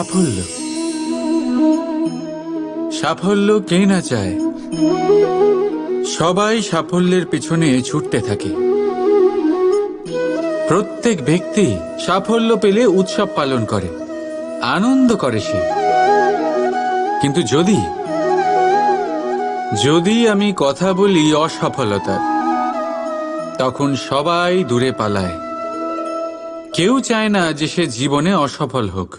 সাফল্য সাফল্য কে না চায়? সবাই সাফল্যের পেছনে ছুটতে থাকে। প্রত্যেক ব্যক্তি সাফল্য পেলে উৎসব পালন করে, আনন্দ করে সে। কিন্তু যদি আমি কথা বলি অসফলতার, তখন সবাই দূরে পালায়। কেউ চায় না যে সে জীবনে অসফল হোক,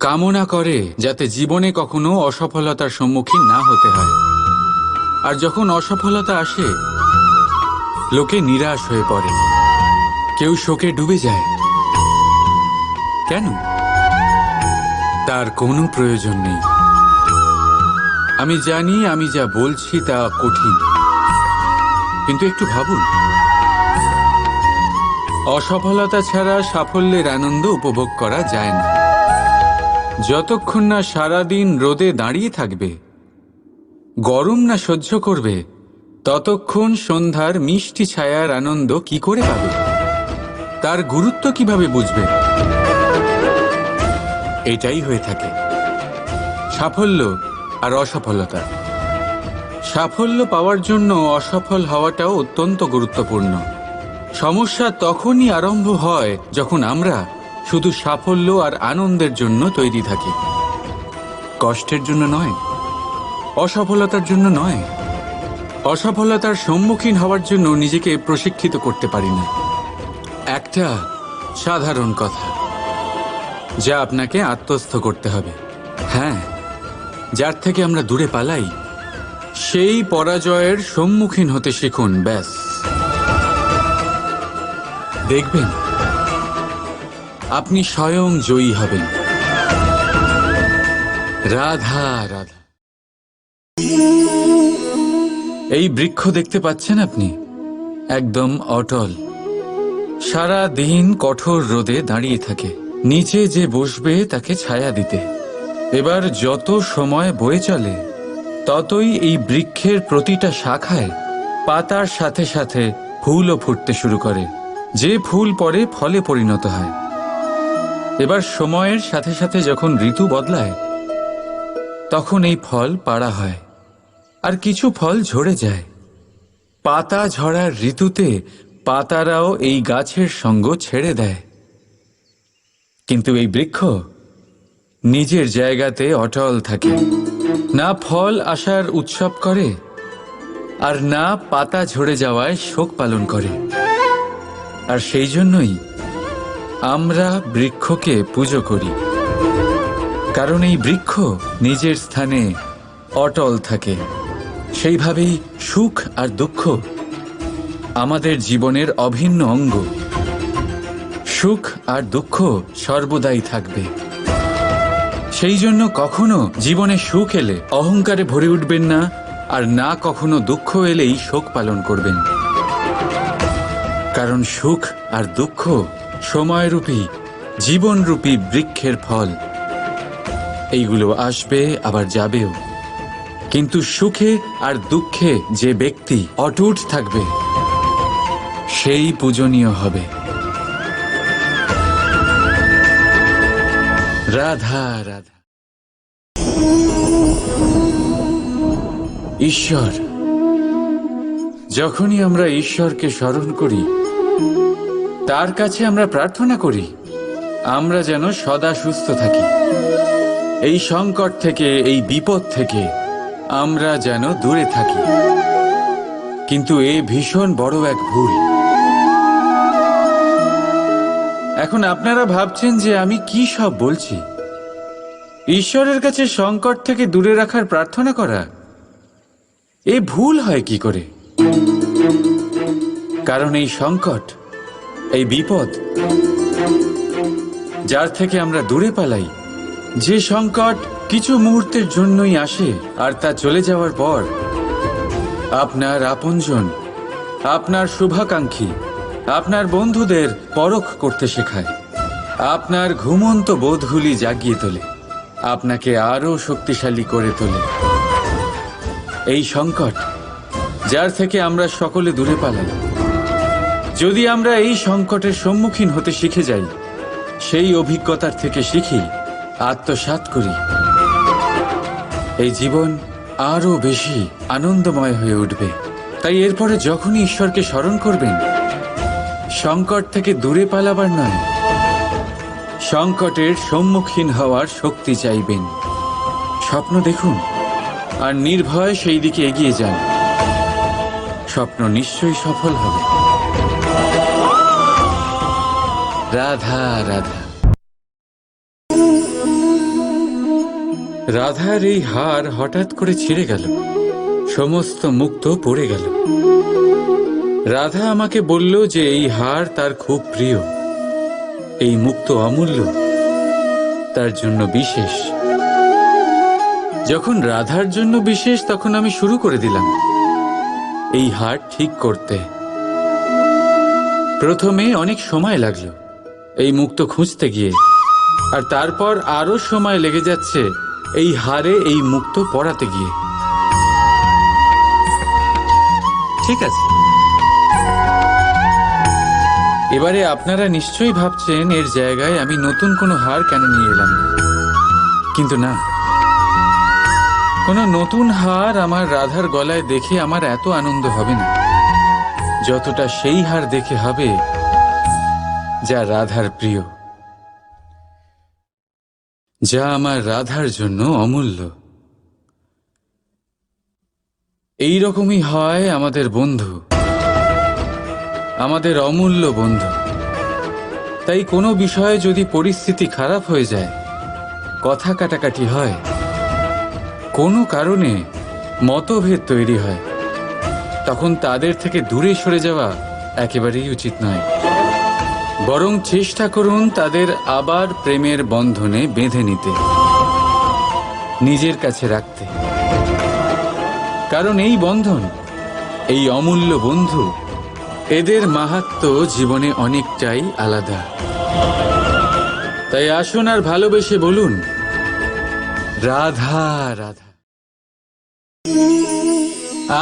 কামনা করে যাতে জীবনে কখনো অসফলতার সম্মুখীন না হতে হয়। আর যখন অসফলতা আসে, লোকে নিরাশ হয়ে পড়ে, কেউ শোকে ডুবে যায়। কেন? তার কোনো প্রয়োজন নেই। আমি জানি আমি যা বলছি তা কঠিন, কিন্তু একটু ভাবুন, অসফলতা ছাড়া সাফল্যের আনন্দ উপভোগ করা যায় না। যতক্ষণ না সারাদিন রোদে দাঁড়িয়ে থাকবে, গরম না সহ্য করবে, ততক্ষণ সন্ধ্যার মিষ্টি ছায়ার আনন্দ কি করে পাবে? তার গুরুত্ব কিভাবে বুঝবে? এটাই হয়ে থাকে সাফল্য আর অসফলতা। সাফল্য পাওয়ার জন্য অসফল হওয়াটাও অত্যন্ত গুরুত্বপূর্ণ। সমস্যা তখনই আরম্ভ হয় যখন আমরা শুধু সাফল্য আর আনন্দের জন্য তৈরি থাকি, কষ্টের জন্য নয়, অসফলতার জন্য নয়। অসফলতার সম্মুখীন হওয়ার জন্য নিজেকে প্রশিক্ষিত করতে পারি না। একটা সাধারণ কথা যা আপনাকে আত্মস্থ করতে হবে। হ্যাঁ, যার থেকে আমরা দূরে পালাই, সেই পরাজয়ের সম্মুখীন হতে শিখুন। ব্যাস, দেখবেন আপনি স্বয়ং জয়ী হবেন। রাধা রাধা। এই বৃক্ষ দেখতে পাচ্ছেন আপনি? একদম অটল, সারা দিন কঠোর রোদে দাঁড়িয়ে থাকে, নিচে যে বসবে তাকে ছায়া দিতে। এবার যত সময় বয়ে চলে, ততই এই বৃক্ষের প্রতিটা শাখায় পাতার সাথে সাথে ফুলও ফুটতে শুরু করে, যে ফুল পরে ফলে পরিণত হয়। এবার সময়ের সাথে সাথে যখন ঋতু বদলায়, তখন এই ফল পাড়া হয় আর কিছু ফল ঝরে যায়। পাতা ঝরার ঋতুতে পাতারাও এই গাছের সঙ্গ ছেড়ে দেয়, কিন্তু এই বৃক্ষ নিজের জায়গাতে অটল থাকে, না ফল আসার উৎসব করে আর না পাতা ঝরে যাওয়ায় শোক পালন করে। আর সেই জন্যই আমরা বৃক্ষকে পুজো করি, কারণ এই বৃক্ষ নিজের স্থানে অটল থাকে। সেইভাবেই সুখ আর দুঃখ আমাদের জীবনের অভিন্ন অঙ্গ। সুখ আর দুঃখ সর্বদাই থাকবে। সেই জন্য কখনো জীবনে সুখ এলে অহংকারে ভরে উঠবেন না, আর না কখনো দুঃখ এলেই শোক পালন করবেন। কারণ সুখ আর দুঃখ সময়রূপী, জীবনরূপী বৃক্ষের ফল। এইগুলো আসবে আবার যাবেও, কিন্তু সুখে আর দুঃখে যে ব্যক্তি অটুট থাকবে, সেই পূজনীয় হবে। রাধা রাধা। ঈশ্বর, যখনই আমরা ঈশ্বরকে স্মরণ করি, তার কাছে আমরা প্রার্থনা করি আমরা যেন সদা সুস্থ থাকি, এই সংকট থেকে, এই বিপদ থেকে আমরা যেন দূরে থাকি। কিন্তু এ ভীষণ বড় এক ভুল। এখন আপনারা ভাবছেন যে আমি কি সব বলছি। ঈশ্বরের কাছে সংকট থেকে দূরে রাখার প্রার্থনা করা, এ ভুল হয় কি করে? কারণ এই সংকট, এই বিপদ যার থেকে আমরা দূরে পালাই, যে সংকট কিছু মুহূর্তের জন্যই আসে আর তা চলে যাওয়ার পর আপনার আপনজন, আপনার শুভাকাঙ্ক্ষী, আপনার বন্ধুদের পরখ করতে শেখায়, আপনার ঘুমন্ত বোধগুলি জাগিয়ে তোলে, আপনাকে আরো শক্তিশালী করে তোলে। এই সংকট যার থেকে আমরা সকলে দূরে পালাই, যদি আমরা এই সংকটের সম্মুখীন হতে শিখে যাই, সেই অভিজ্ঞতার থেকে শিখি আত্মসাৎ করি, এই জীবন আরো বেশি আনন্দময় হয়ে উঠবে। তাই এরপরে যখনই ঈশ্বরকে স্মরণ করবেন, সংকট থেকে দূরে পালাবার নয়, সংকটের সম্মুখীন হওয়ার শক্তি চাইবেন। স্বপ্ন দেখুন আর নির্ভয় সেই দিকে এগিয়ে যান। স্বপ্ন নিশ্চয়ই সফল হবে। রাধা রাধা। রাধার এই হার হঠাৎ করে ছিঁড়ে গেল, সমস্ত মুক্ত পড়ে গেল। রাধা আমাকে বলল যে এই হার তার খুব প্রিয়, এই মুক্ত অমূল্য, তার জন্য বিশেষ। যখন রাধার জন্য বিশেষ, তখন আমি শুরু করে দিলাম এই হার ঠিক করতে। প্রথমে অনেক সময় লাগলো এই মুক্ত খুঁজতে গিয়ে, আর তারপর আরো সময় লেগে যাচ্ছে এই হারে এই মুক্ত পড়াতে গিয়ে। ঠিক আছে, এবারে আপনারা নিশ্চয়ই ভাবছেন এর জায়গায় আমি নতুন কোনো হার কেন নিয়ে এলাম না। কিন্তু না, কোনো নতুন হার আমার রাধার গলায় দেখে আমার এত আনন্দ হবে না, যতটা সেই হার দেখে হবে যা রাধার প্রিয়, যা আমার রাধার জন্য অমূল্য। এই রকমই হয় আমাদের বন্ধু, আমাদের অমূল্য বন্ধু। তাই কোনো বিষয়ে যদি পরিস্থিতি খারাপ হয়ে যায়, কথা কাটাকাটি হয়, কোনো কারণে মতভেদ তৈরি হয়, তখন তাদের থেকে দূরে সরে যাওয়া একেবারেই উচিত নয়। বরং চেষ্টা করুন তাদের আবার প্রেমের বন্ধনে বেঁধে নিতে, নিজের কাছে রাখতে। কারণ এই বন্ধন, এই অমূল্য বন্ধু, এদের মাহাত্ম্য জীবনে অনেকটাই আলাদা। তাই আসুন আর ভালোবেসে বলুন, রাধা রাধা।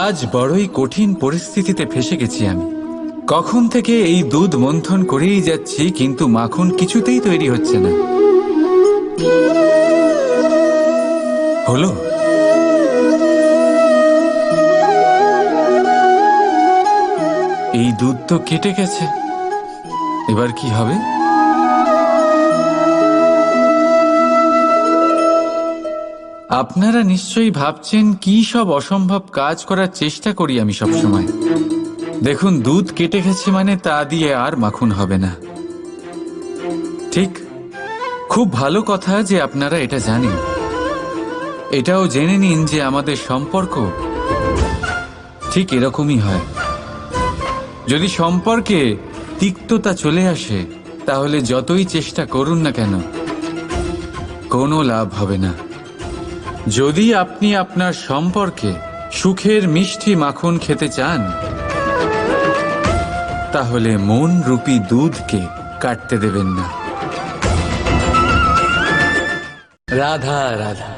আজ বড়ই কঠিন পরিস্থিতিতে ফেসে গেছি আমি। কখন থেকে এই দুধ মন্থন করেই যাচ্ছি, কিন্তু মাখন কিছুতেই তৈরি হচ্ছে না। হলো? এই দুধ তো কেটে গেছে, এবার কি হবে? আপনারা নিশ্চয়ই ভাবছেন কি সব অসম্ভব কাজ করার চেষ্টা করি আমি সবসময়। দেখুন, দুধ কেটে গেছে মানে তা দিয়ে আর মাখন হবে না। ঠিক, খুব ভালো কথা যে আপনারা এটা জানেন। এটাও জেনে নিন যে আমাদের সম্পর্ক ঠিক এরকমই হয়। যদি সম্পর্কে তিক্ততা চলে আসে, তাহলে যতই চেষ্টা করুন না কেন, কোনো লাভ হবে না। যদি আপনি আপনার সম্পর্কে সুখের মিষ্টি মাখন খেতে চান, তাহলে মন রূপী দুধকে কাটতে দেবেন না। রাধা রাধা।